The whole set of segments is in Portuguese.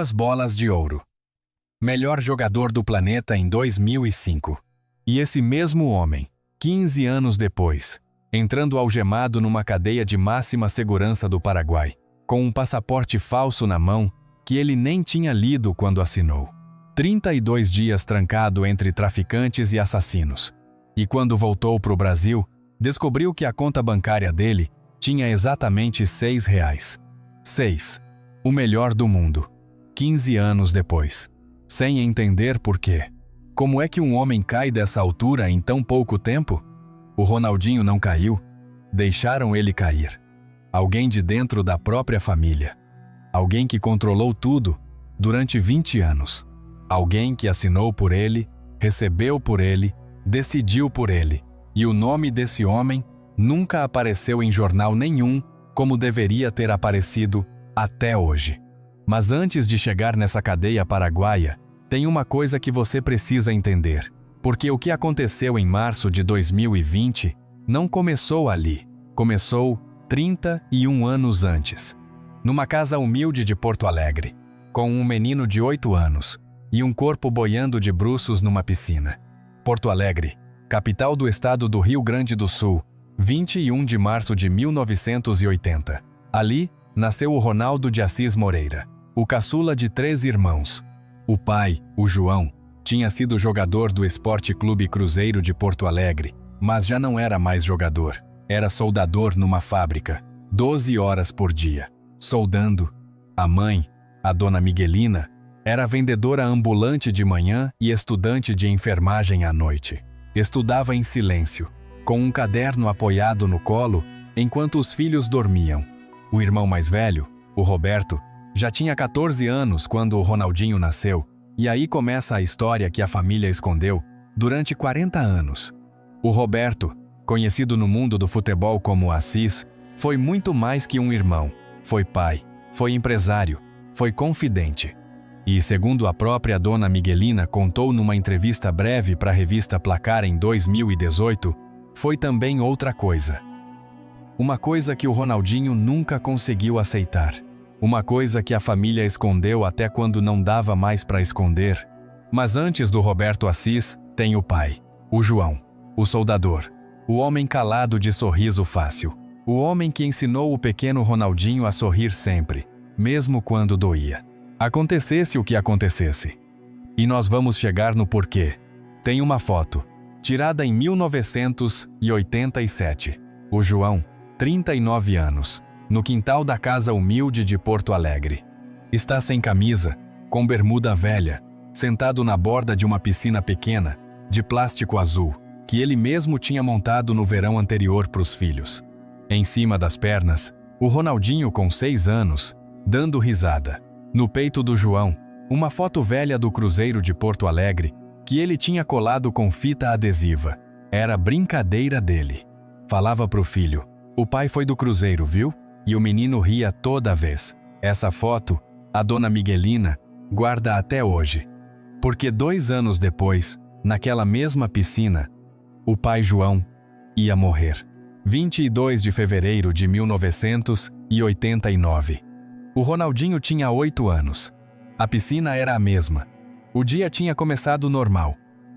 As bolas de ouro. Melhor jogador do planeta em 2005. E esse mesmo homem, 15 anos depois, entrando algemado numa cadeia de máxima segurança do Paraguai, com um passaporte falso na mão que ele nem tinha lido quando assinou. 32 dias trancado entre traficantes e assassinos. E quando voltou para o Brasil, descobriu que a conta bancária dele tinha exatamente R$6. 6. O melhor do mundo. 15 anos depois. Sem entender por quê. Como é que um homem cai dessa altura em tão pouco tempo? O Ronaldinho não caiu. Deixaram ele cair. Alguém de dentro da própria família. Alguém que controlou tudo durante 20 anos. Alguém que assinou por ele, recebeu por ele, decidiu por ele. E o nome desse homem nunca apareceu em jornal nenhum como deveria ter aparecido até hoje. Mas antes de chegar nessa cadeia paraguaia, tem uma coisa que você precisa entender. Porque o que aconteceu em março de 2020 não começou ali. Começou 31 anos antes. Numa casa humilde de Porto Alegre, com um menino de 8 anos e um corpo boiando de bruços numa piscina. Porto Alegre, capital do estado do Rio Grande do Sul, 21 de março de 1980. Ali, nasceu o Ronaldo de Assis Moreira, o caçula de 3 irmãos. O pai, o João, tinha sido jogador do Esporte Clube Cruzeiro de Porto Alegre, mas já não era mais jogador. Era soldador numa fábrica, 12 horas por dia, soldando. A mãe, a dona Miguelina, era vendedora ambulante de manhã e estudante de enfermagem à noite. Estudava em silêncio, com um caderno apoiado no colo, enquanto os filhos dormiam. O irmão mais velho, o Roberto, já tinha 14 anos quando o Ronaldinho nasceu, e aí começa a história que a família escondeu durante 40 anos. O Roberto, conhecido no mundo do futebol como Assis, foi muito mais que um irmão. Foi pai, foi empresário, foi confidente. E, segundo a própria dona Miguelina contou numa entrevista breve para a revista Placar em 2018, foi também outra coisa. Uma coisa que o Ronaldinho nunca conseguiu aceitar. Uma coisa que a família escondeu até quando não dava mais para esconder. Mas antes do Roberto Assis, tem o pai, o João, o soldador, o homem calado de sorriso fácil, o homem que ensinou o pequeno Ronaldinho a sorrir sempre, mesmo quando doía. Acontecesse o que acontecesse. E nós vamos chegar no porquê. Tem uma foto, tirada em 1987. O João, 39 anos, no quintal da casa humilde de Porto Alegre. Está sem camisa, com bermuda velha, sentado na borda de uma piscina pequena, de plástico azul, que ele mesmo tinha montado no verão anterior para os filhos. Em cima das pernas, o Ronaldinho com 6 anos, dando risada. No peito do João, uma foto velha do Cruzeiro de Porto Alegre, que ele tinha colado com fita adesiva. Era brincadeira dele. Falava pro filho, o pai foi do Cruzeiro, viu? E o menino ria toda vez. Essa foto, a dona Miguelina, guarda até hoje. Porque 2 anos depois, naquela mesma piscina, o pai João ia morrer. 22 de fevereiro de 1989. O Ronaldinho tinha 8 anos. A piscina era a mesma. O dia tinha começado normal.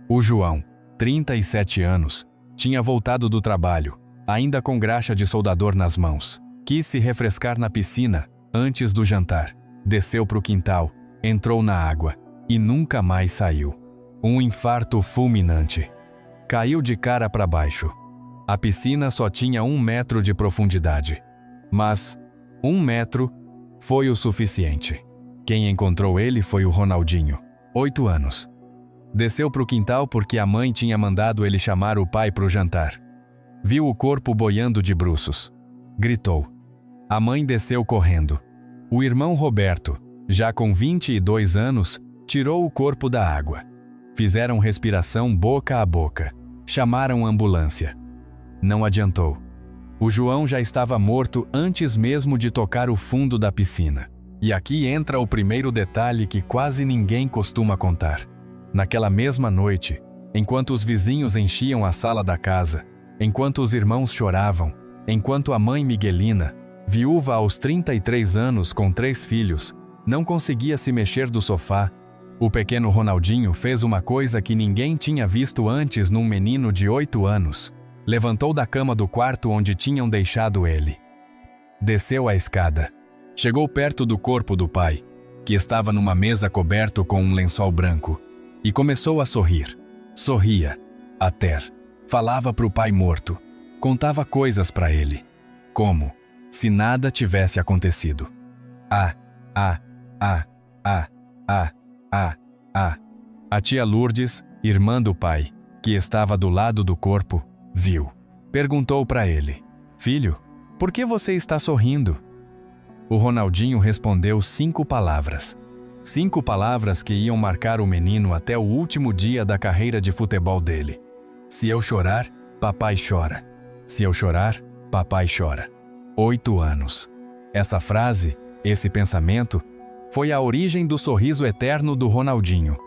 O João, 37 anos, tinha voltado do trabalho, ainda com graxa de soldador nas mãos. Quis se refrescar na piscina antes do jantar. Desceu para o quintal, entrou na água e nunca mais saiu. Um infarto fulminante. Caiu de cara para baixo. A piscina só tinha 1 metro de profundidade. Mas 1 metro foi o suficiente. Quem encontrou ele foi o Ronaldinho, 8 anos. Desceu para o quintal porque a mãe tinha mandado ele chamar o pai para o jantar. Viu o corpo boiando de bruços. Gritou. A mãe desceu correndo. O irmão Roberto, já com 22 anos, tirou o corpo da água. Fizeram respiração boca a boca. Chamaram ambulância. Não adiantou. O João já estava morto antes mesmo de tocar o fundo da piscina. E aqui entra o primeiro detalhe que quase ninguém costuma contar. Naquela mesma noite, enquanto os vizinhos enchiam a sala da casa, enquanto os irmãos choravam, enquanto a mãe Miguelina, viúva aos 33 anos com 3 filhos, Não conseguia se mexer do sofá. O pequeno Ronaldinho fez uma coisa que ninguém tinha visto antes num menino de 8 anos. Levantou da cama do quarto onde tinham deixado ele. Desceu a escada. Chegou perto do corpo do pai, que estava numa mesa coberto com um lençol branco, e começou a sorrir. Sorria. Até falava para o pai morto. Contava coisas para ele. Como se nada tivesse acontecido. A tia Lourdes, irmã do pai, que estava do lado do corpo, viu. Perguntou para ele: Filho, por que você está sorrindo? O Ronaldinho respondeu 5 palavras. 5 palavras que iam marcar o menino até o último dia da carreira de futebol dele. Se eu chorar, papai chora. Se eu chorar, papai chora. 8 anos. Essa frase, esse pensamento, foi a origem do sorriso eterno do Ronaldinho.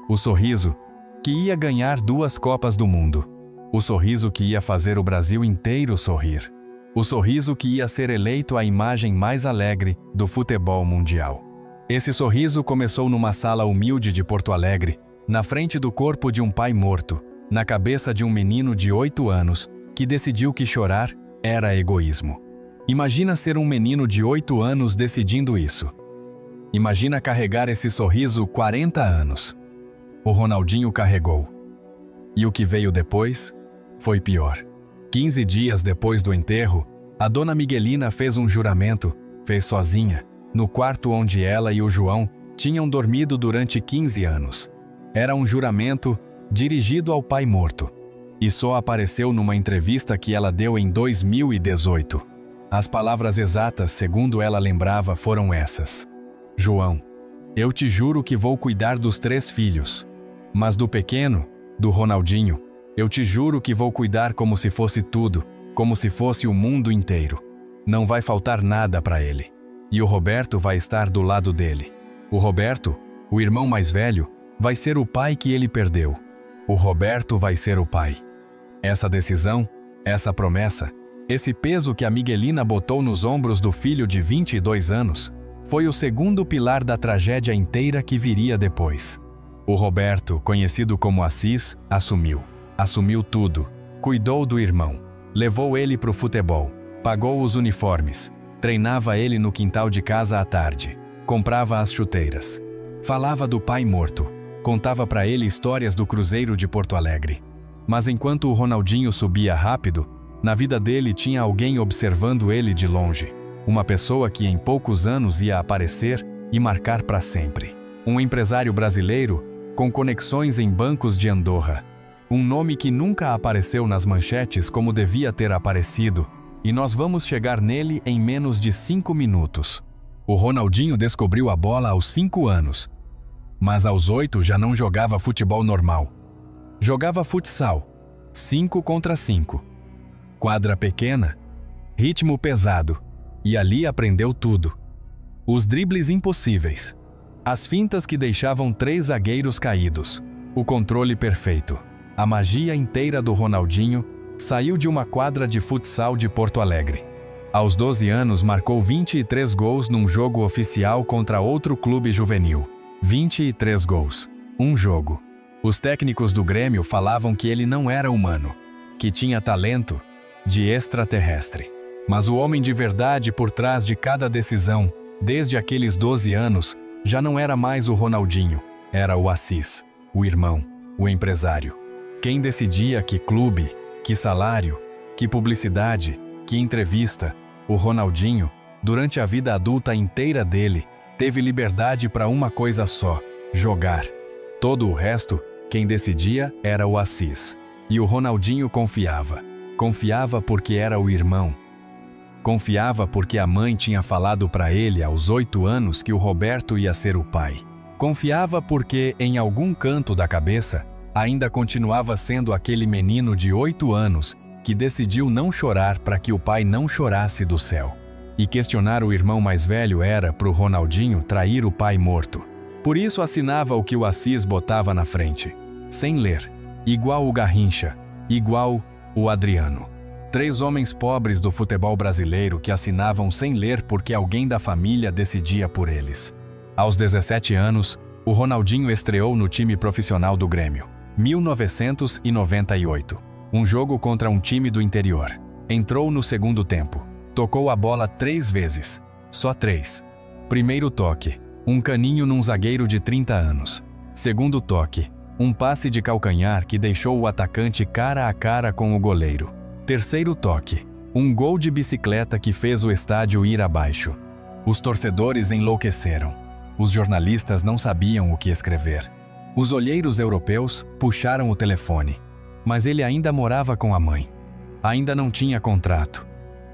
O sorriso que ia ganhar 2 Copas do Mundo. O sorriso que ia fazer o Brasil inteiro sorrir. O sorriso que ia ser eleito a imagem mais alegre do futebol mundial. Esse sorriso começou numa sala humilde de Porto Alegre, na frente do corpo de um pai morto, na cabeça de um menino de 8 anos, que decidiu que chorar era egoísmo. Imagina ser um menino de 8 anos decidindo isso. Imagina carregar esse sorriso 40 anos. O Ronaldinho carregou. E o que veio depois foi pior. 15 dias depois do enterro, a dona Miguelina fez um juramento, fez sozinha, no quarto onde ela e o João tinham dormido durante 15 anos. Era um juramento dirigido ao pai morto. E só apareceu numa entrevista que ela deu em 2018. As palavras exatas, segundo ela lembrava, foram essas: João, eu te juro que vou cuidar dos 3 filhos. Mas do pequeno, do Ronaldinho, eu te juro que vou cuidar como se fosse tudo, como se fosse o mundo inteiro. Não vai faltar nada para ele. E o Roberto vai estar do lado dele. O Roberto, o irmão mais velho, vai ser o pai que ele perdeu. O Roberto vai ser o pai. Essa decisão, essa promessa, esse peso que a Miguelina botou nos ombros do filho de 22 anos, foi o segundo pilar da tragédia inteira que viria depois. O Roberto, conhecido como Assis, assumiu tudo, cuidou do irmão, levou ele para o futebol, pagou os uniformes, treinava ele no quintal de casa à tarde, comprava as chuteiras, falava do pai morto, contava para ele histórias do Cruzeiro de Porto Alegre. Mas enquanto o Ronaldinho subia rápido, na vida dele tinha alguém observando ele de longe, uma pessoa que em poucos anos ia aparecer e marcar para sempre. Um empresário brasileiro com conexões em bancos de Andorra. Um nome que nunca apareceu nas manchetes como devia ter aparecido, e nós vamos chegar nele em menos de 5 minutos. O Ronaldinho descobriu a bola aos 5 anos, mas aos 8 já não jogava futebol normal. Jogava futsal, 5 contra 5. Quadra pequena, ritmo pesado, e ali aprendeu tudo. Os dribles impossíveis, as fintas que deixavam 3 zagueiros caídos, o controle perfeito. A magia inteira do Ronaldinho saiu de uma quadra de futsal de Porto Alegre. Aos 12 anos marcou 23 gols num jogo oficial contra outro clube juvenil. 23 gols. Um jogo. Os técnicos do Grêmio falavam que ele não era humano, que tinha talento de extraterrestre. Mas o homem de verdade por trás de cada decisão, desde aqueles 12 anos, já não era mais o Ronaldinho, era o Assis, o irmão, o empresário. Quem decidia que clube, que salário, que publicidade, que entrevista, o Ronaldinho, durante a vida adulta inteira dele, teve liberdade para uma coisa só: jogar. Todo o resto, quem decidia era o Assis. E o Ronaldinho confiava. Confiava porque era o irmão. Confiava porque a mãe tinha falado para ele aos 8 anos que o Roberto ia ser o pai. Confiava porque, em algum canto da cabeça, ainda continuava sendo aquele menino de 8 anos que decidiu não chorar para que o pai não chorasse do céu. E questionar o irmão mais velho era, para o Ronaldinho, trair o pai morto. Por isso assinava o que o Assis botava na frente, sem ler, igual o Garrincha, igual o Adriano. 3 homens pobres do futebol brasileiro que assinavam sem ler porque alguém da família decidia por eles. Aos 17 anos, o Ronaldinho estreou no time profissional do Grêmio. 1998. Um jogo contra um time do interior. Entrou no segundo tempo. Tocou a bola 3 vezes. Só 3. Primeiro toque. Um caninho num zagueiro de 30 anos. Segundo toque. Um passe de calcanhar que deixou o atacante cara a cara com o goleiro. Terceiro toque. Um gol de bicicleta que fez o estádio ir abaixo. Os torcedores enlouqueceram. Os jornalistas não sabiam o que escrever. Os olheiros europeus puxaram o telefone. Mas ele ainda morava com a mãe. Ainda não tinha contrato.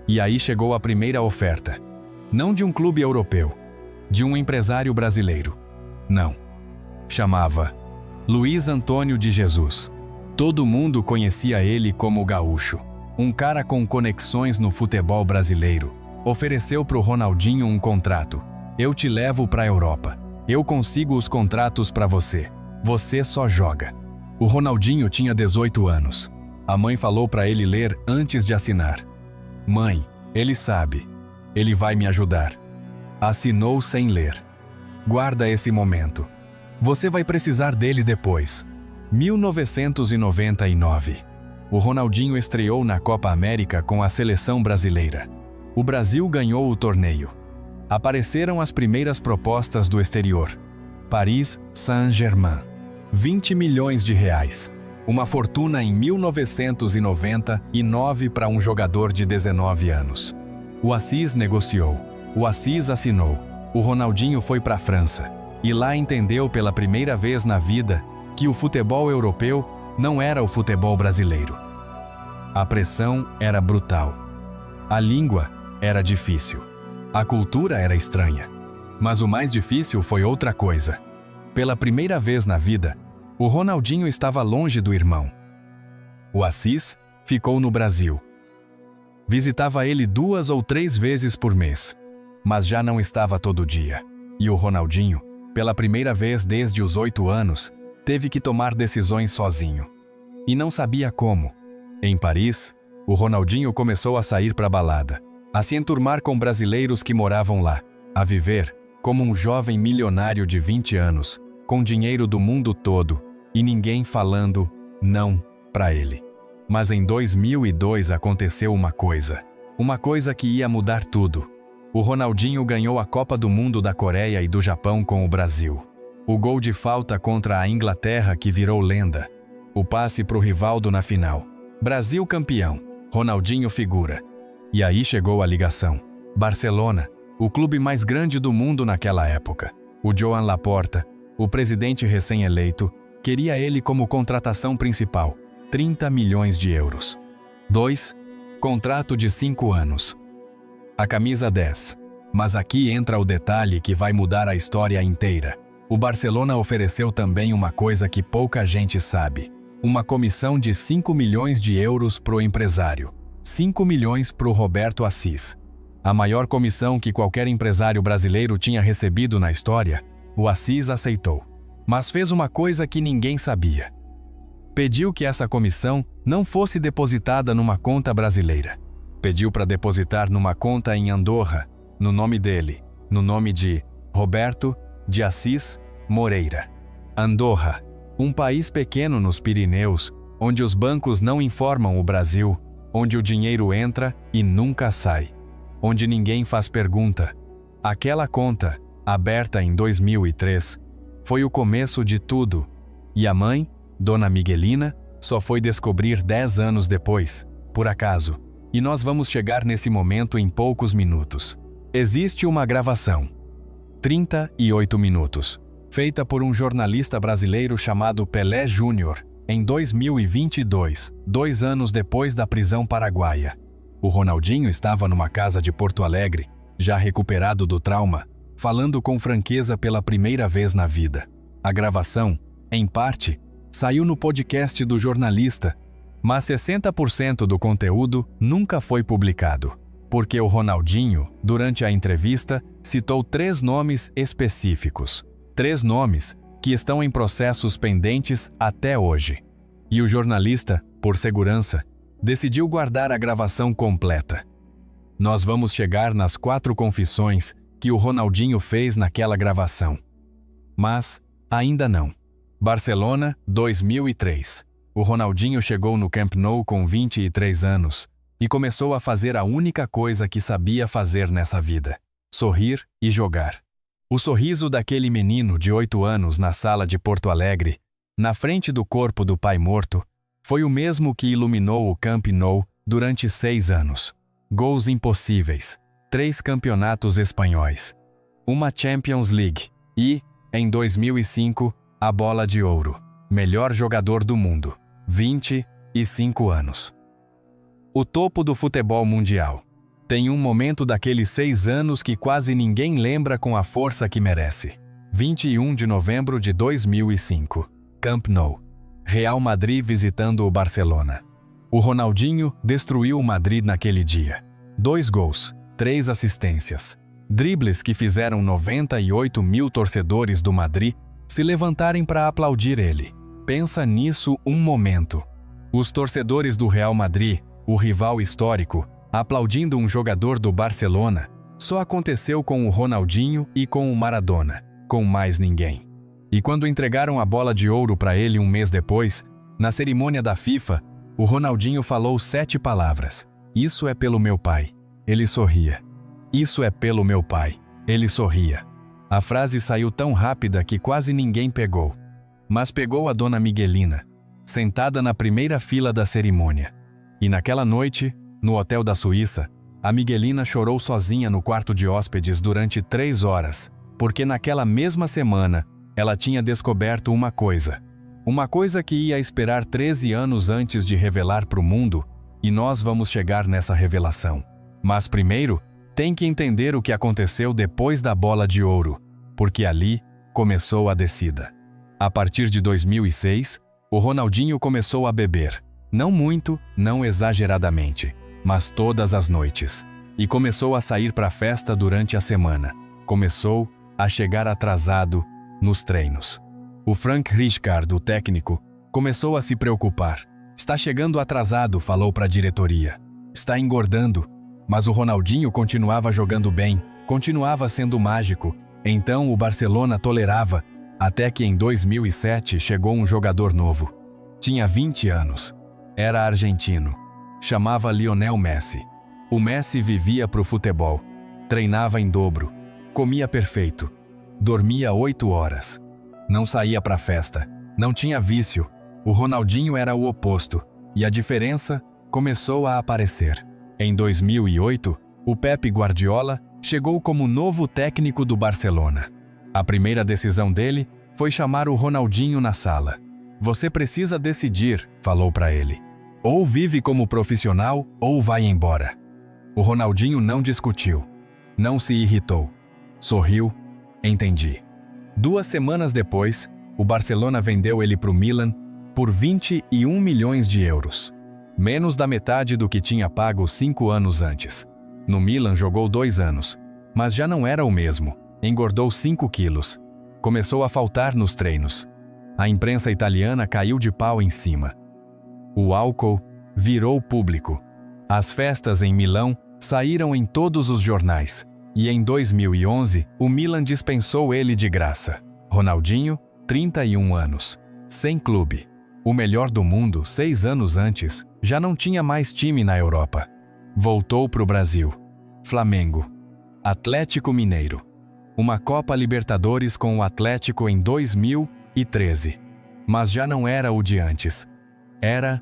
E aí chegou a primeira oferta. Não de um clube europeu. De um empresário brasileiro. Não. Chamava Luiz Antônio de Jesus. Todo mundo conhecia ele como gaúcho. Um cara com conexões no futebol brasileiro. Ofereceu pro Ronaldinho um contrato. Eu te levo pra Europa. Eu consigo os contratos pra você. Você só joga. O Ronaldinho tinha 18 anos. A mãe falou pra ele ler antes de assinar. Mãe, ele sabe. Ele vai me ajudar. Assinou sem ler. Guarda esse momento. Você vai precisar dele depois. 1999. O Ronaldinho estreou na Copa América com a seleção brasileira. O Brasil ganhou o torneio. Apareceram as primeiras propostas do exterior. Paris Saint-Germain. 20 milhões de reais. Uma fortuna em 1999 para um jogador de 19 anos. O Assis negociou. O Assis assinou. O Ronaldinho foi para a França. E lá entendeu pela primeira vez na vida que o futebol europeu não era o futebol brasileiro. A pressão era brutal. A língua era difícil. A cultura era estranha. Mas o mais difícil foi outra coisa. Pela primeira vez na vida, o Ronaldinho estava longe do irmão. O Assis ficou no Brasil. Visitava ele 2 ou 3 vezes por mês, mas já não estava todo dia. E o Ronaldinho, pela primeira vez desde os 8 anos, teve que tomar decisões sozinho. E não sabia como. Em Paris, o Ronaldinho começou a sair para a balada, a se enturmar com brasileiros que moravam lá, a viver como um jovem milionário de 20 anos, com dinheiro do mundo todo, e ninguém falando não para ele. Mas em 2002 aconteceu uma coisa que ia mudar tudo. O Ronaldinho ganhou a Copa do Mundo da Coreia e do Japão com o Brasil. O gol de falta contra a Inglaterra que virou lenda. O passe pro Rivaldo na final. Brasil campeão. Ronaldinho figura. E aí chegou a ligação. Barcelona, o clube mais grande do mundo naquela época. O Joan Laporta, o presidente recém-eleito, queria ele como contratação principal. 30 milhões de euros. 2. Contrato de 5 anos. A camisa 10. Mas aqui entra o detalhe que vai mudar a história inteira. O Barcelona ofereceu também uma coisa que pouca gente sabe. Uma comissão de 5 milhões de euros pro empresário. 5 milhões pro Roberto Assis. A maior comissão que qualquer empresário brasileiro tinha recebido na história, o Assis aceitou. Mas fez uma coisa que ninguém sabia. Pediu que essa comissão não fosse depositada numa conta brasileira. Pediu para depositar numa conta em Andorra, no nome dele, no nome de Roberto de Assis Moreira. Andorra, um país pequeno nos Pirineus, onde os bancos não informam o Brasil, onde o dinheiro entra e nunca sai, onde ninguém faz pergunta. Aquela conta, aberta em 2003, foi o começo de tudo, e a mãe, Dona Miguelina, só foi descobrir 10 anos depois, por acaso, e nós vamos chegar nesse momento em poucos minutos. Existe uma gravação, 38 minutos, feita por um jornalista brasileiro chamado Pelé Júnior, em 2022, 2 anos depois da prisão paraguaia. O Ronaldinho estava numa casa de Porto Alegre, já recuperado do trauma, falando com franqueza pela primeira vez na vida. A gravação, em parte, saiu no podcast do jornalista, mas 60% do conteúdo nunca foi publicado, porque o Ronaldinho, durante a entrevista, citou 3 nomes específicos. 3 nomes que estão em processos pendentes até hoje. E o jornalista, por segurança, decidiu guardar a gravação completa. Nós vamos chegar nas 4 confissões que o Ronaldinho fez naquela gravação. Mas, ainda não. Barcelona, 2003. O Ronaldinho chegou no Camp Nou com 23 anos e começou a fazer a única coisa que sabia fazer nessa vida: sorrir e jogar. O sorriso daquele menino de 8 anos na sala de Porto Alegre, na frente do corpo do pai morto, foi o mesmo que iluminou o Camp Nou durante 6 anos. Gols impossíveis, 3 campeonatos espanhóis, uma Champions League e, em 2005, a Bola de Ouro. Melhor jogador do mundo, 25 anos. O topo do futebol mundial. Tem um momento daqueles 6 anos que quase ninguém lembra com a força que merece. 21 de novembro de 2005. Camp Nou. Real Madrid visitando o Barcelona. O Ronaldinho destruiu o Madrid naquele dia. 2 gols, 3 assistências. Dribles que fizeram 98 mil torcedores do Madrid se levantarem para aplaudir ele. Pensa nisso um momento. Os torcedores do Real Madrid, o rival histórico, aplaudindo um jogador do Barcelona, só aconteceu com o Ronaldinho e com o Maradona, com mais ninguém. E quando entregaram a bola de ouro para ele um mês depois, na cerimônia da FIFA, o Ronaldinho falou 7 palavras. Isso é pelo meu pai. Ele sorria. Isso é pelo meu pai. Ele sorria. A frase saiu tão rápida que quase ninguém pegou. Mas pegou a dona Miguelina, sentada na primeira fila da cerimônia. E naquela noite, no hotel da Suíça, a Miguelina chorou sozinha no quarto de hóspedes durante 3 horas, porque naquela mesma semana ela tinha descoberto uma coisa que ia esperar 13 anos antes de revelar para o mundo, e nós vamos chegar nessa revelação. Mas primeiro, tem que entender o que aconteceu depois da Bola de Ouro, porque ali começou a descida. A partir de 2006, o Ronaldinho começou a beber. Não muito, não exageradamente, mas todas as noites. E começou a sair para a festa durante a semana. Começou a chegar atrasado nos treinos. O Frank Rijkaard, o técnico, começou a se preocupar. Está chegando atrasado, falou para a diretoria. Está engordando. Mas o Ronaldinho continuava jogando bem, continuava sendo mágico. Então o Barcelona tolerava, até que em 2007 chegou um jogador novo. Tinha 20 anos. Era argentino. Chamava Lionel Messi. O Messi vivia pro futebol. Treinava em dobro. Comia perfeito. Dormia 8 horas. Não saía pra festa. Não tinha vício. O Ronaldinho era o oposto. E a diferença começou a aparecer. Em 2008, o Pep Guardiola chegou como novo técnico do Barcelona. A primeira decisão dele foi chamar o Ronaldinho na sala. Você precisa decidir, falou para ele. Ou vive como profissional ou vai embora. O Ronaldinho não discutiu. Não se irritou. Sorriu. Entendi. 2 semanas depois, o Barcelona vendeu ele para o Milan por 21 milhões de euros. Menos da metade do que tinha pago 5 anos antes. No Milan jogou 2 anos, mas já não era o mesmo. Engordou 5 quilos. Começou a faltar nos treinos. A imprensa italiana caiu de pau em cima. O álcool virou público. As festas em Milão saíram em todos os jornais. E em 2011, o Milan dispensou ele de graça. Ronaldinho, 31 anos. Sem clube. O melhor do mundo, 6 anos antes, já não tinha mais time na Europa. Voltou para o Brasil. Flamengo. Atlético Mineiro. Uma Copa Libertadores com o Atlético em 2013. Mas já não era o de antes. Era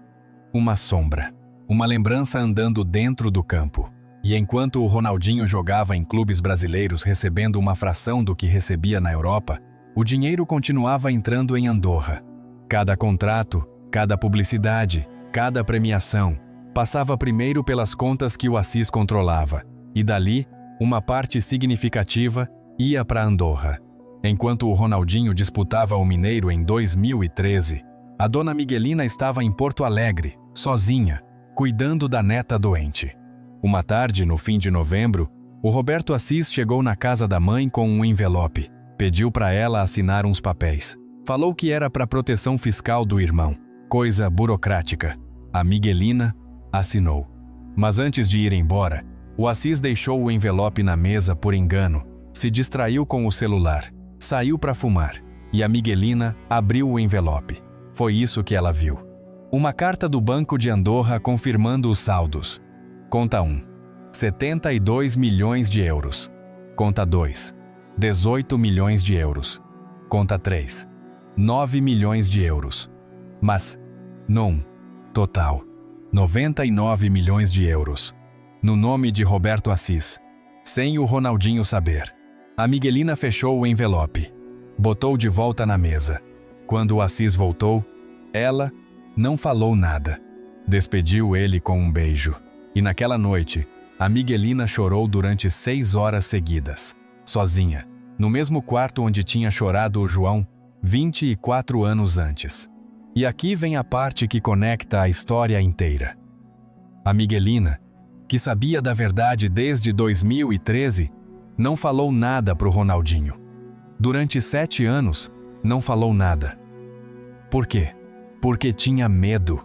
uma sombra. Uma lembrança andando dentro do campo. E enquanto o Ronaldinho jogava em clubes brasileiros recebendo uma fração do que recebia na Europa, o dinheiro continuava entrando em Andorra. Cada contrato, cada publicidade, cada premiação passava primeiro pelas contas que o Assis controlava, e dali, uma parte significativa ia para Andorra. Enquanto o Ronaldinho disputava o Mineiro em 2013, a dona Miguelina estava em Porto Alegre, sozinha, cuidando da neta doente. Uma tarde, no fim de novembro, o Roberto Assis chegou na casa da mãe com um envelope. Pediu para ela assinar uns papéis. Falou que era para proteção fiscal do irmão. Coisa burocrática. A Miguelina assinou. Mas antes de ir embora, o Assis deixou o envelope na mesa por engano, se distraiu com o celular, saiu para fumar, e a Miguelina abriu o envelope. Foi isso que ela viu. Uma carta do Banco de Andorra confirmando os saldos. Conta 1, 72 milhões de euros. Conta 2, 18 milhões de euros. Conta 3, 9 milhões de euros. Mas, não, total, 99 milhões de euros. No nome de Roberto Assis, sem o Ronaldinho saber. A Miguelina fechou o envelope, botou de volta na mesa. Quando o Assis voltou, ela não falou nada. Despediu ele com um beijo. E naquela noite, a Miguelina chorou durante 6 horas seguidas, sozinha, no mesmo quarto onde tinha chorado o João 24 anos antes. E aqui vem a parte que conecta a história inteira. A Miguelina, que sabia da verdade desde 2013, não falou nada pro Ronaldinho. Durante 7 anos, não falou nada. Por quê? Porque tinha medo.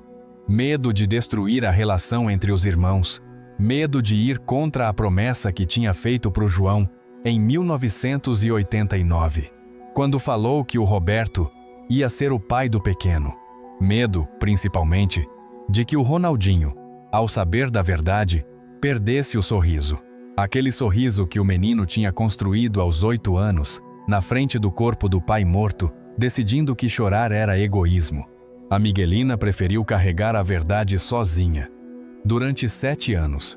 Medo de destruir a relação entre os irmãos. Medo de ir contra a promessa que tinha feito pro João em 1989, quando falou que o Roberto ia ser o pai do pequeno. Medo, principalmente, de que o Ronaldinho, ao saber da verdade, perdesse o sorriso. Aquele sorriso que o menino tinha construído aos 8 anos, na frente do corpo do pai morto, decidindo que chorar era egoísmo. A Miguelina preferiu carregar a verdade sozinha, durante 7 anos,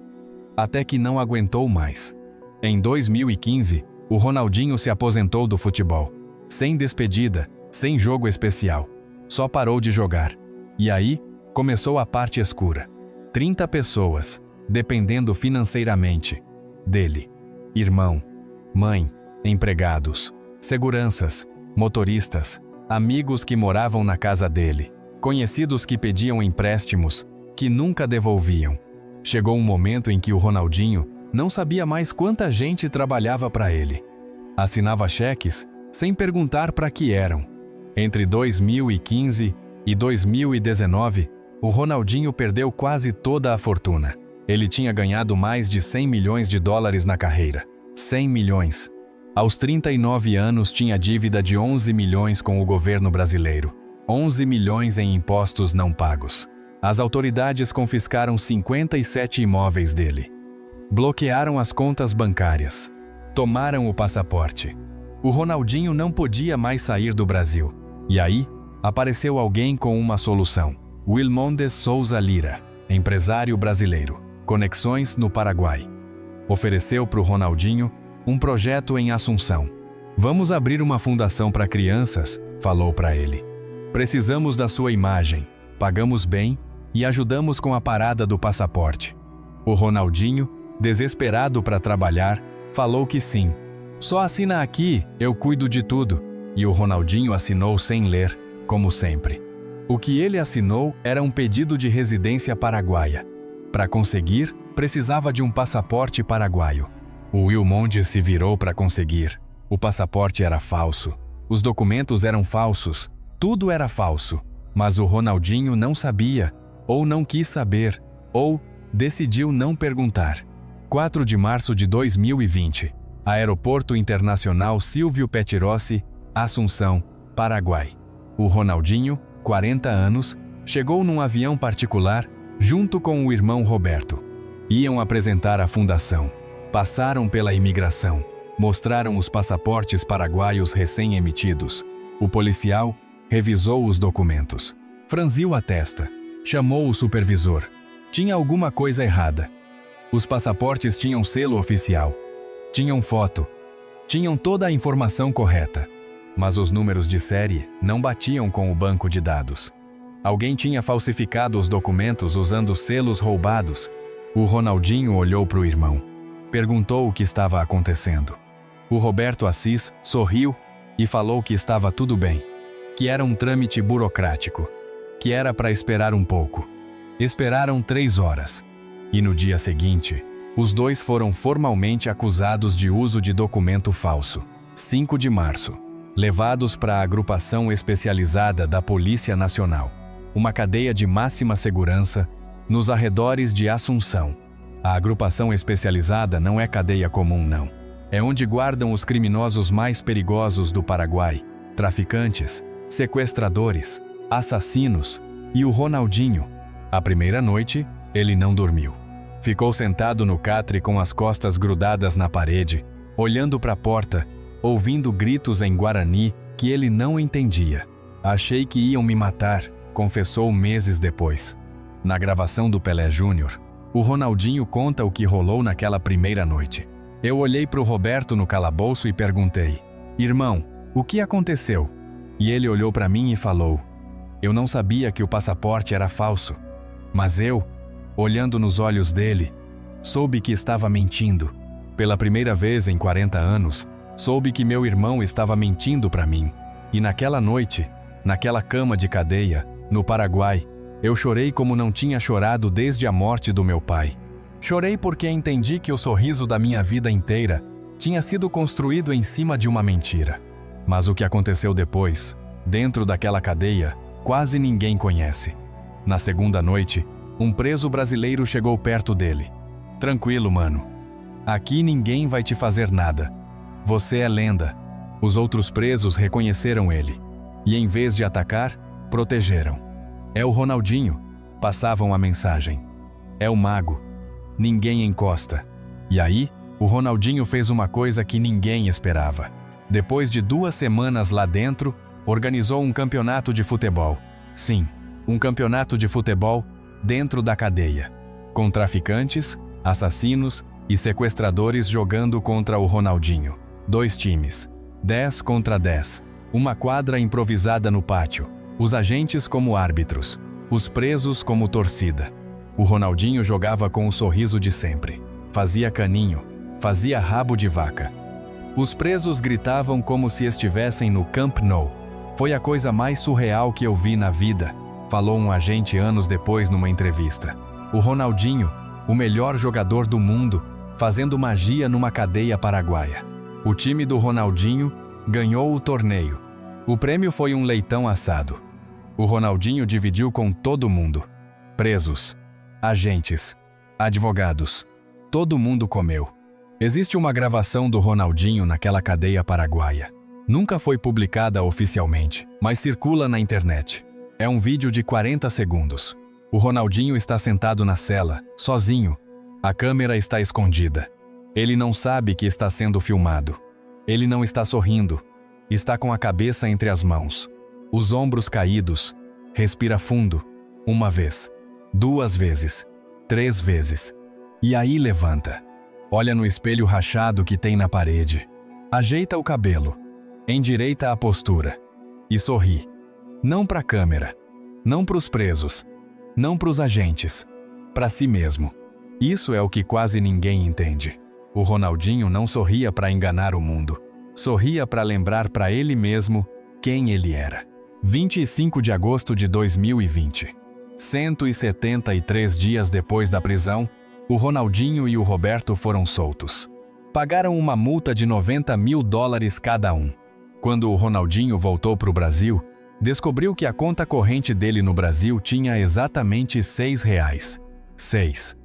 até que não aguentou mais. Em 2015, o Ronaldinho se aposentou do futebol, sem despedida, sem jogo especial. Só parou de jogar. E aí, começou a parte escura. 30 pessoas, dependendo financeiramente dele. Irmão, mãe, empregados, seguranças, motoristas, amigos que moravam na casa dele, conhecidos que pediam empréstimos, que nunca devolviam. Chegou um momento em que o Ronaldinho não sabia mais quanta gente trabalhava para ele. Assinava cheques sem perguntar para que eram. Entre 2015 e 2019, o Ronaldinho perdeu quase toda a fortuna. Ele tinha ganhado mais de 100 milhões de dólares na carreira. 100 milhões. Aos 39 anos tinha dívida de 11 milhões com o governo brasileiro. 11 milhões em impostos não pagos. As autoridades confiscaram 57 imóveis dele. Bloquearam as contas bancárias. Tomaram o passaporte. O Ronaldinho não podia mais sair do Brasil. E aí, apareceu alguém com uma solução. Wilmondes Souza Lira, empresário brasileiro, conexões no Paraguai. Ofereceu para o Ronaldinho um projeto em Assunção. Vamos abrir uma fundação para crianças, falou para ele. Precisamos da sua imagem, pagamos bem e ajudamos com a parada do passaporte. O Ronaldinho, desesperado para trabalhar, falou que sim. Só assina aqui, eu cuido de tudo. E o Ronaldinho assinou sem ler, como sempre. O que ele assinou era um pedido de residência paraguaia. Para conseguir, precisava de um passaporte paraguaio. O Wilmondes se virou para conseguir. O passaporte era falso. Os documentos eram falsos. Tudo era falso. Mas o Ronaldinho não sabia, ou não quis saber, ou decidiu não perguntar. 4 de março de 2020. Aeroporto Internacional Silvio Pettirossi, Assunção, Paraguai. O Ronaldinho, 40 anos, chegou num avião particular junto com o irmão Roberto. Iam apresentar a fundação. Passaram pela imigração. Mostraram os passaportes paraguaios recém-emitidos. O policial revisou os documentos. Franziu a testa. Chamou o supervisor. Tinha alguma coisa errada. Os passaportes tinham selo oficial. Tinham foto. Tinham toda a informação correta. Mas os números de série não batiam com o banco de dados. Alguém tinha falsificado os documentos usando selos roubados. O Ronaldinho olhou para o irmão. Perguntou o que estava acontecendo. O Roberto Assis sorriu e falou que estava tudo bem, que era um trâmite burocrático, que era para esperar um pouco. Esperaram 3 horas. E no dia seguinte, os dois foram formalmente acusados de uso de documento falso. 5 de março. Levados para a agrupação especializada da Polícia Nacional, uma cadeia de máxima segurança nos arredores de Assunção. A agrupação especializada não é cadeia comum, não. É onde guardam os criminosos mais perigosos do Paraguai, traficantes, sequestradores, assassinos e o Ronaldinho. A primeira noite, ele não dormiu. Ficou sentado no catre com as costas grudadas na parede, olhando para a porta, ouvindo gritos em guarani que ele não entendia. Achei que iam me matar, confessou meses depois. Na gravação do Pelé Júnior, o Ronaldinho conta o que rolou naquela primeira noite. Eu olhei para o Roberto no calabouço e perguntei: "Irmão, o que aconteceu?" E ele olhou para mim e falou: "Eu não sabia que o passaporte era falso. Mas eu, olhando nos olhos dele, soube que estava mentindo. Pela primeira vez em 40 anos, soube que meu irmão estava mentindo para mim. E naquela noite, naquela cama de cadeia, no Paraguai, eu chorei como não tinha chorado desde a morte do meu pai. Chorei porque entendi que o sorriso da minha vida inteira tinha sido construído em cima de uma mentira. Mas o que aconteceu depois, dentro daquela cadeia, quase ninguém conhece. Na segunda noite, um preso brasileiro chegou perto dele. Tranquilo, mano. Aqui ninguém vai te fazer nada. Você é lenda." Os outros presos reconheceram ele. E em vez de atacar, protegeram. "É o Ronaldinho", passavam a mensagem. "É o mago. Ninguém encosta." E aí, o Ronaldinho fez uma coisa que ninguém esperava. Depois de 2 semanas lá dentro, organizou um campeonato de futebol. Sim, um campeonato de futebol dentro da cadeia, com traficantes, assassinos e sequestradores jogando contra o Ronaldinho. 2 times, 10 contra 10, uma quadra improvisada no pátio, os agentes como árbitros, os presos como torcida. O Ronaldinho jogava com o sorriso de sempre, fazia caninho, fazia rabo de vaca. Os presos gritavam como se estivessem no Camp Nou. "Foi a coisa mais surreal que eu vi na vida", falou um agente anos depois numa entrevista. O Ronaldinho, o melhor jogador do mundo, fazendo magia numa cadeia paraguaia. O time do Ronaldinho ganhou o torneio. O prêmio foi um leitão assado. O Ronaldinho dividiu com todo mundo. Presos, agentes, advogados. Todo mundo comeu. Existe uma gravação do Ronaldinho naquela cadeia paraguaia. Nunca foi publicada oficialmente, mas circula na internet. É um vídeo de 40 segundos. O Ronaldinho está sentado na cela, sozinho. A câmera está escondida. Ele não sabe que está sendo filmado. Ele não está sorrindo. Está com a cabeça entre as mãos. Os ombros caídos. Respira fundo. 1 vez. 2 vezes. 3 vezes. E aí levanta. Olha no espelho rachado que tem na parede. Ajeita o cabelo. Endireita a postura. E sorri. Não para a câmera. Não para os presos. Não para os agentes. Para si mesmo. Isso é o que quase ninguém entende. O Ronaldinho não sorria para enganar o mundo. Sorria para lembrar para ele mesmo quem ele era. 25 de agosto de 2020. 173 dias depois da prisão, o Ronaldinho e o Roberto foram soltos. Pagaram uma multa de $90.000 cada um. Quando o Ronaldinho voltou para o Brasil, descobriu que a conta corrente dele no Brasil tinha exatamente R$6. 6.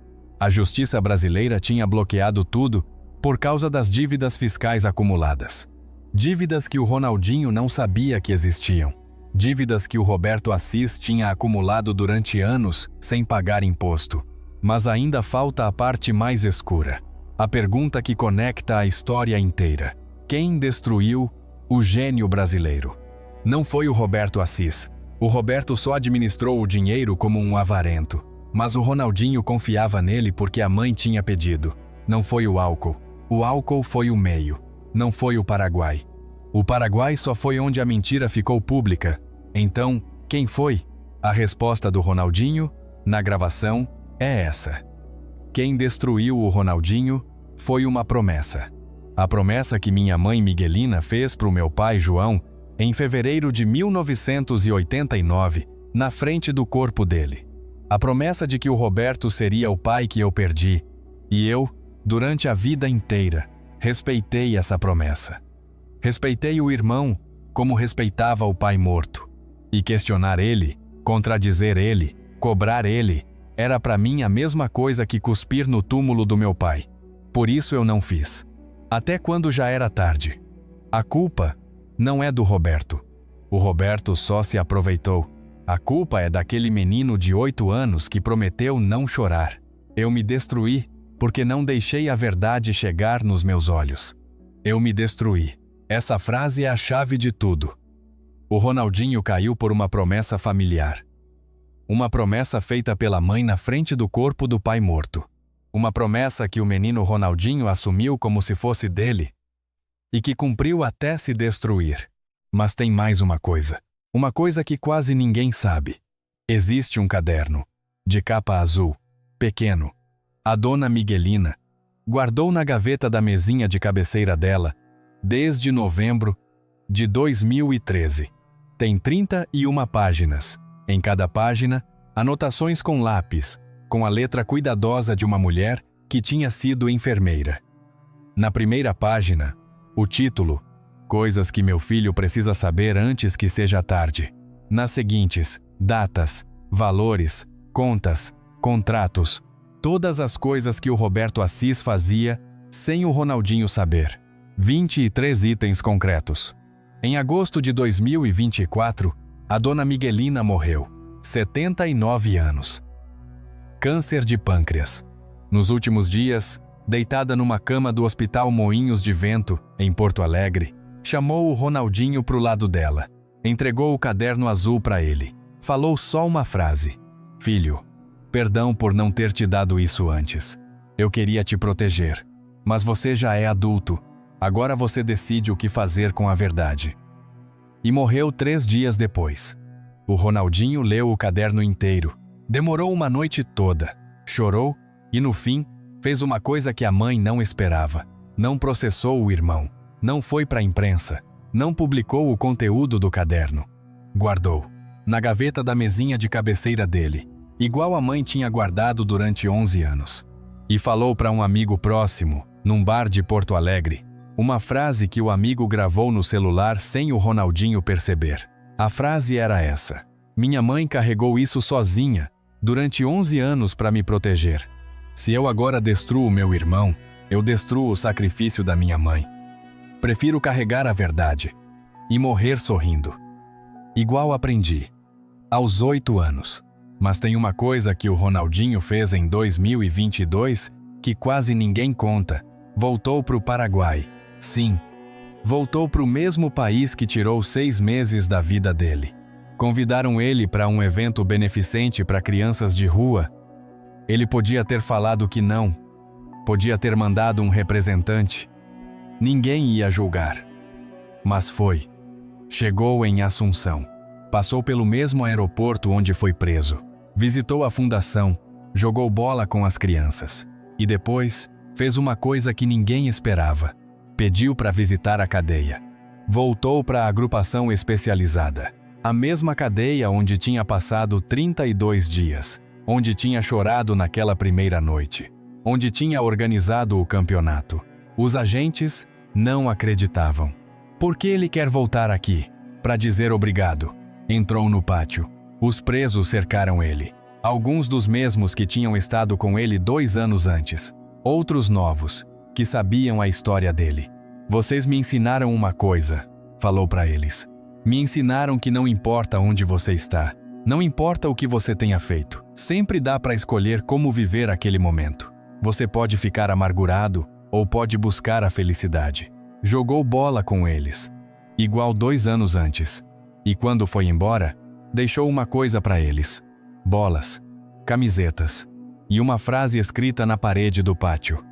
A justiça brasileira tinha bloqueado tudo por causa das dívidas fiscais acumuladas. Dívidas que o Ronaldinho não sabia que existiam. Dívidas que o Roberto Assis tinha acumulado durante anos sem pagar imposto. Mas ainda falta a parte mais escura. A pergunta que conecta a história inteira. Quem destruiu o gênio brasileiro? Não foi o Roberto Assis. O Roberto só administrou o dinheiro como um avarento. Mas o Ronaldinho confiava nele porque a mãe tinha pedido. Não foi o álcool. O álcool foi o meio. Não foi o Paraguai. O Paraguai só foi onde a mentira ficou pública. Então, quem foi? A resposta do Ronaldinho, na gravação, é essa. Quem destruiu o Ronaldinho foi uma promessa. A promessa que minha mãe Miguelina fez para o meu pai João em fevereiro de 1989, na frente do corpo dele. A promessa de que o Roberto seria o pai que eu perdi. E eu, durante a vida inteira, respeitei essa promessa. Respeitei o irmão como respeitava o pai morto. E questionar ele, contradizer ele, cobrar ele, era para mim a mesma coisa que cuspir no túmulo do meu pai. Por isso eu não fiz. até quando já era tarde. A culpa não é do Roberto. O Roberto só se aproveitou. A culpa é daquele menino de 8 anos que prometeu não chorar. Eu me destruí porque não deixei a verdade chegar nos meus olhos. Eu me destruí. Essa frase é a chave de tudo. O Ronaldinho caiu por uma promessa familiar. Uma promessa feita pela mãe na frente do corpo do pai morto. Uma promessa que o menino Ronaldinho assumiu como se fosse dele e que cumpriu até se destruir. Mas tem mais uma coisa que quase ninguém sabe. Existe um caderno, de capa azul, pequeno. A dona Miguelina guardou na gaveta da mesinha de cabeceira dela desde novembro de 2013. Tem 31 páginas. Em cada página, anotações com lápis, com a letra cuidadosa de uma mulher que tinha sido enfermeira. Na primeira página, o título: Coisas que meu filho precisa saber antes que seja tarde. Nas seguintes, datas, valores, contas, contratos, todas as coisas que o Roberto Assis fazia sem o Ronaldinho saber. 23 itens concretos. Em agosto de 2024, a dona Miguelina morreu, 79 anos. Câncer de pâncreas. Nos últimos dias, deitada numa cama do Hospital Moinhos de Vento, em Porto Alegre, chamou o Ronaldinho para o lado dela, entregou o caderno azul para ele, falou só uma frase: Filho, perdão por não ter te dado isso antes. Eu queria te proteger, mas você já é adulto, agora você decide o que fazer com a verdade. E morreu 3 dias depois. O Ronaldinho leu o caderno inteiro, demorou uma noite toda, chorou e no fim fez uma coisa que a mãe não esperava: não processou o irmão. Não foi para a imprensa, não publicou o conteúdo do caderno. Guardou na gaveta da mesinha de cabeceira dele, igual a mãe tinha guardado durante 11 anos. E falou para um amigo próximo, num bar de Porto Alegre, uma frase que o amigo gravou no celular sem o Ronaldinho perceber. A frase era essa: Minha mãe carregou isso sozinha durante 11 anos para me proteger. Se eu agora destruo meu irmão, eu destruo o sacrifício da minha mãe. Prefiro carregar a verdade e morrer sorrindo. Igual aprendi, aos 8 anos. Mas tem uma coisa que o Ronaldinho fez em 2022 que quase ninguém conta. Voltou para o Paraguai. Sim, voltou para o mesmo país que tirou 6 meses da vida dele. Convidaram ele para um evento beneficente para crianças de rua. Ele podia ter falado que não. Podia ter mandado um representante. Ninguém ia julgar. Mas foi. Chegou em Assunção. Passou pelo mesmo aeroporto onde foi preso. Visitou a fundação. Jogou bola com as crianças. E depois, fez uma coisa que ninguém esperava. Pediu para visitar a cadeia. Voltou para a agrupação especializada. A mesma cadeia onde tinha passado 32 dias. Onde tinha chorado naquela primeira noite. Onde tinha organizado o campeonato. Os agentes não acreditavam. Por que ele quer voltar aqui? Para dizer obrigado. Entrou no pátio. Os presos cercaram ele. Alguns dos mesmos que tinham estado com ele 2 anos antes. Outros novos, que sabiam a história dele. Vocês me ensinaram uma coisa, falou para eles. Me ensinaram que não importa onde você está. Não importa o que você tenha feito. Sempre dá para escolher como viver aquele momento. Você pode ficar amargurado ou pode buscar a felicidade. Jogou bola com eles, igual 2 anos antes. E quando foi embora, deixou uma coisa para eles: bolas, camisetas e uma frase escrita na parede do pátio: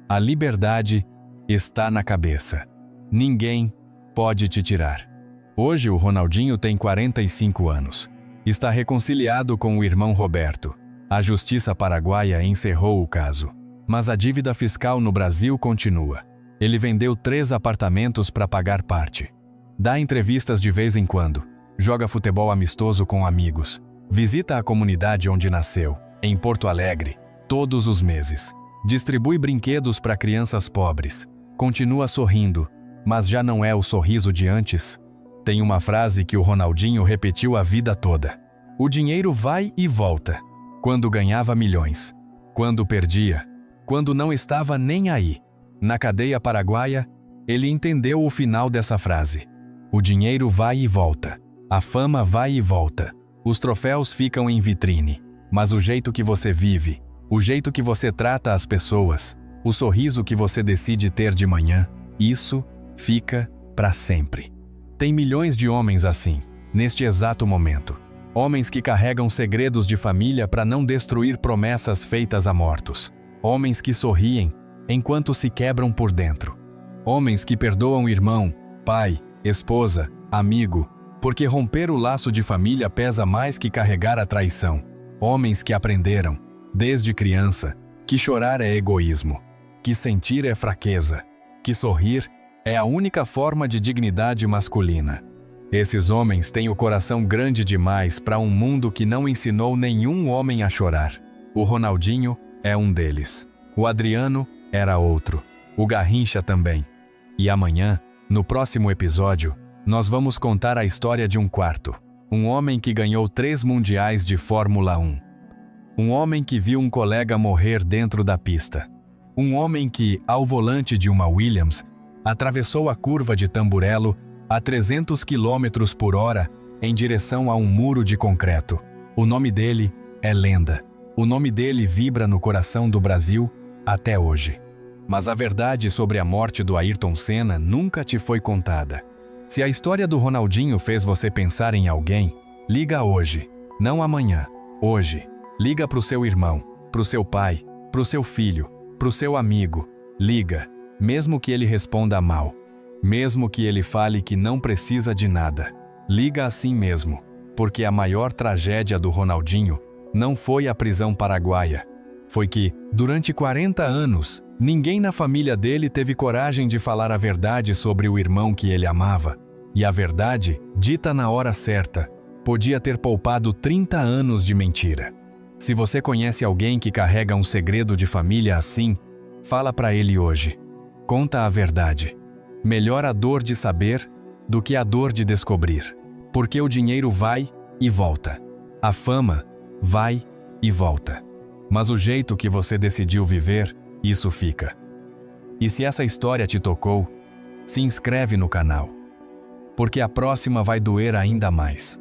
A liberdade está na cabeça. Ninguém pode te tirar. Hoje o Ronaldinho tem 45 anos. Está reconciliado com o irmão Roberto. A justiça paraguaia encerrou o caso. Mas a dívida fiscal no Brasil continua. Ele vendeu 3 apartamentos para pagar parte. Dá entrevistas de vez em quando. Joga futebol amistoso com amigos. Visita a comunidade onde nasceu, em Porto Alegre, todos os meses. Distribui brinquedos para crianças pobres. Continua sorrindo, mas já não é o sorriso de antes. Tem uma frase que o Ronaldinho repetiu a vida toda: o dinheiro vai e volta. Quando ganhava milhões. Quando perdia. Quando não estava nem aí. Na cadeia paraguaia, ele entendeu o final dessa frase. O dinheiro vai e volta. A fama vai e volta. Os troféus ficam em vitrine. Mas o jeito que você vive, o jeito que você trata as pessoas, o sorriso que você decide ter de manhã, isso fica para sempre. Tem milhões de homens assim, neste exato momento. Homens que carregam segredos de família para não destruir promessas feitas a mortos. Homens que sorriem enquanto se quebram por dentro. Homens que perdoam irmão, pai, esposa, amigo, porque romper o laço de família pesa mais que carregar a traição. Homens que aprenderam, desde criança, que chorar é egoísmo, que sentir é fraqueza, que sorrir é a única forma de dignidade masculina. Esses homens têm o coração grande demais para um mundo que não ensinou nenhum homem a chorar. O Ronaldinho é um deles. O Adriano era outro. O Garrincha também. E amanhã, no próximo episódio, nós vamos contar a história de um quarto. Um homem que ganhou 3 mundiais de Fórmula 1. Um homem que viu um colega morrer dentro da pista. Um homem que, ao volante de uma Williams, atravessou a curva de Tamburello a 300 km por hora em direção a um muro de concreto. O nome dele é lenda. O nome dele vibra no coração do Brasil até hoje. Mas a verdade sobre a morte do Ayrton Senna nunca te foi contada. Se a história do Ronaldinho fez você pensar em alguém, liga hoje, não amanhã, hoje. Liga pro seu irmão, pro seu pai, pro seu filho, pro seu amigo. Liga, mesmo que ele responda mal. Mesmo que ele fale que não precisa de nada. Liga assim mesmo, porque a maior tragédia do Ronaldinho não foi a prisão paraguaia. Foi que, durante 40 anos, ninguém na família dele teve coragem de falar a verdade sobre o irmão que ele amava. E a verdade, dita na hora certa, podia ter poupado 30 anos de mentira. Se você conhece alguém que carrega um segredo de família assim, fala para ele hoje. Conta a verdade. Melhor a dor de saber do que a dor de descobrir. Porque o dinheiro vai e volta. A fama vai e volta. Mas o jeito que você decidiu viver, isso fica. E se essa história te tocou, se inscreve no canal. Porque a próxima vai doer ainda mais.